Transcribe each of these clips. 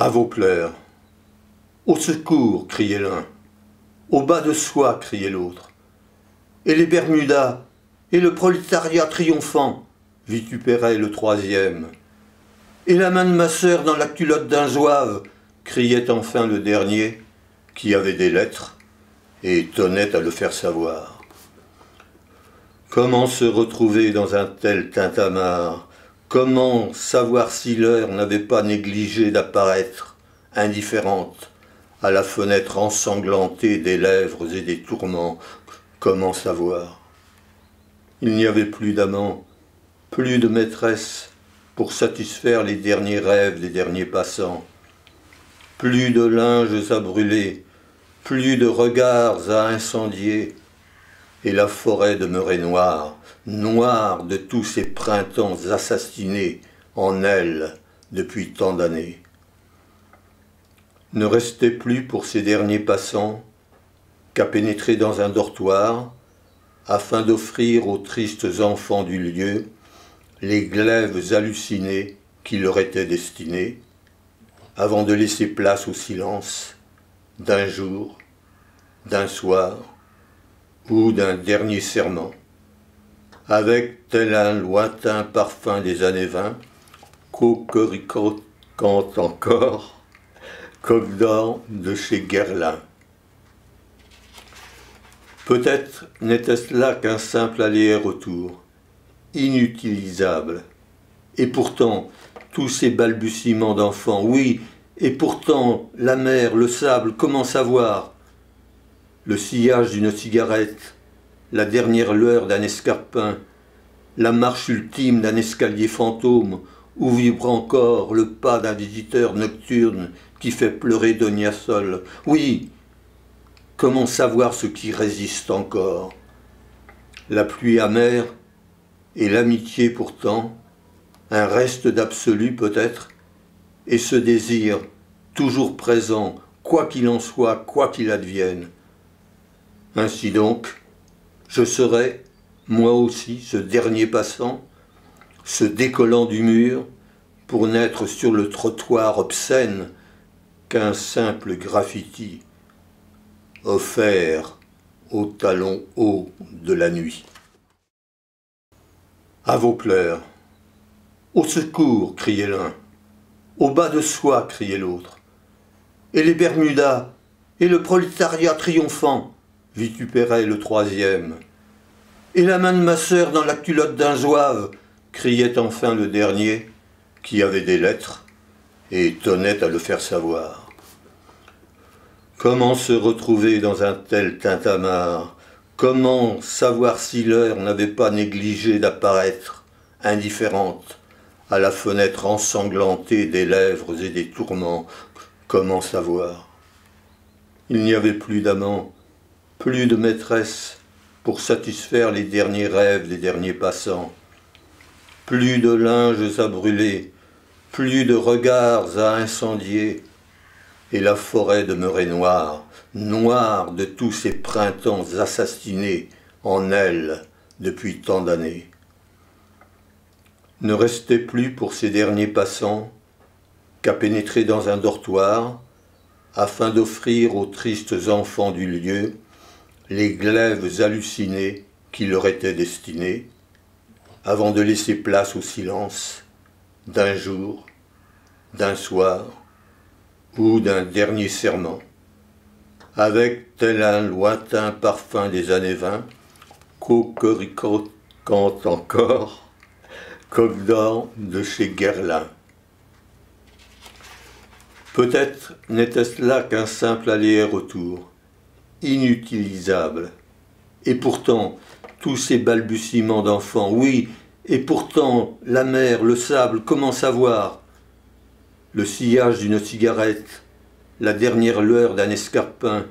À vos pleurs. Au secours, criait l'un. Au bas de soi, criait l'autre. Et les Bermudas, et le prolétariat triomphant, vitupérait le troisième. Et la main de ma sœur dans la culotte d'un zouave, criait enfin le dernier, qui avait des lettres, et tenait à le faire savoir. Comment se retrouver dans un tel tintamarre? Comment savoir si l'heure n'avait pas négligé d'apparaître, indifférente, à la fenêtre ensanglantée des lèvres et des tourments? Comment savoir? Il n'y avait plus d'amants, plus de maîtresse pour satisfaire les derniers rêves des derniers passants, plus de linges à brûler, plus de regards à incendier, et la forêt demeurait noire, noire de tous ces printemps assassinés en elle depuis tant d'années. Ne restait plus pour ces derniers passants qu'à pénétrer dans un dortoir, afin d'offrir aux tristes enfants du lieu les glaives hallucinés qui leur étaient destinés, avant de laisser place au silence d'un jour, d'un soir ou d'un dernier serment, avec tel un lointain parfum des années 20, cocoricotant encore, coq d'or de chez Guerlain. Peut-être n'était-ce là qu'un simple aller-retour, inutilisable. Et pourtant, tous ces balbutiements d'enfants, oui, et pourtant, la mer, le sable, comment savoir? Le sillage d'une cigarette, la dernière lueur d'un escarpin, la marche ultime d'un escalier fantôme, où vibre encore le pas d'un visiteur nocturne qui fait pleurer Donia Sol. Oui, comment savoir ce qui résiste encore? La pluie amère et l'amitié pourtant, un reste d'absolu peut-être, et ce désir toujours présent, quoi qu'il en soit, quoi qu'il advienne. Ainsi donc, je serai, moi aussi, ce dernier passant, se décollant du mur, pour n'être sur le trottoir obscène qu'un simple graffiti offert aux talons hauts de la nuit. À vos pleurs. Au secours, criait l'un. Au bas de soi, criait l'autre. Et les Bermudas, et le prolétariat triomphant, vitupérait le troisième. Et la main de ma sœur dans la culotte d'un zouave, criait enfin le dernier, qui avait des lettres, et tenait à le faire savoir. Comment se retrouver dans un tel tintamarre? Comment savoir si l'heure n'avait pas négligé d'apparaître, indifférente, à la fenêtre ensanglantée des lèvres et des tourments? Comment savoir? Il n'y avait plus d'amants, plus de maîtresse pour satisfaire les derniers rêves des derniers passants, plus de linges à brûler, plus de regards à incendier, et la forêt demeurait noire, noire de tous ces printemps assassinés en elle depuis tant d'années. Ne restait plus pour ces derniers passants qu'à pénétrer dans un dortoir, afin d'offrir aux tristes enfants du lieu les glaives hallucinés qui leur étaient destinés, avant de laisser place au silence d'un jour, d'un soir ou d'un dernier serment, avec tel un lointain parfum des années 20, cocoricotant encore, coq d'or de chez Guerlain. Peut-être n'était-ce là qu'un simple aller-retour, inutilisable. Et pourtant, tous ces balbutiements d'enfants, oui, et pourtant, la mer, le sable, comment savoir? Le sillage d'une cigarette, la dernière lueur d'un escarpin,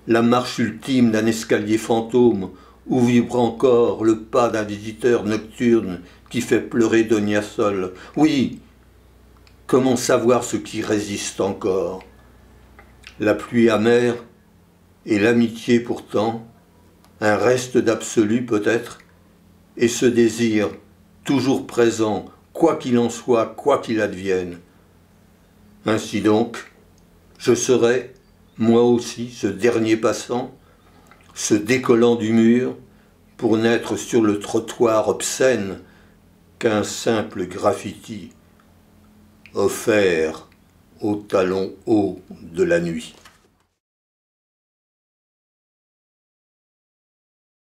la marche ultime d'un escalier fantôme, où vibre encore le pas d'un visiteur nocturne qui fait pleurer Donia Sol. Oui, comment savoir ce qui résiste encore? La pluie amère et l'amitié pourtant, un reste d'absolu peut-être, et ce désir toujours présent, quoi qu'il en soit, quoi qu'il advienne. Ainsi donc, je serai, moi aussi, ce dernier passant, ce décollant du mur, pour n'être sur le trottoir obscène qu'un simple graffiti offert aux talons hauts de la nuit.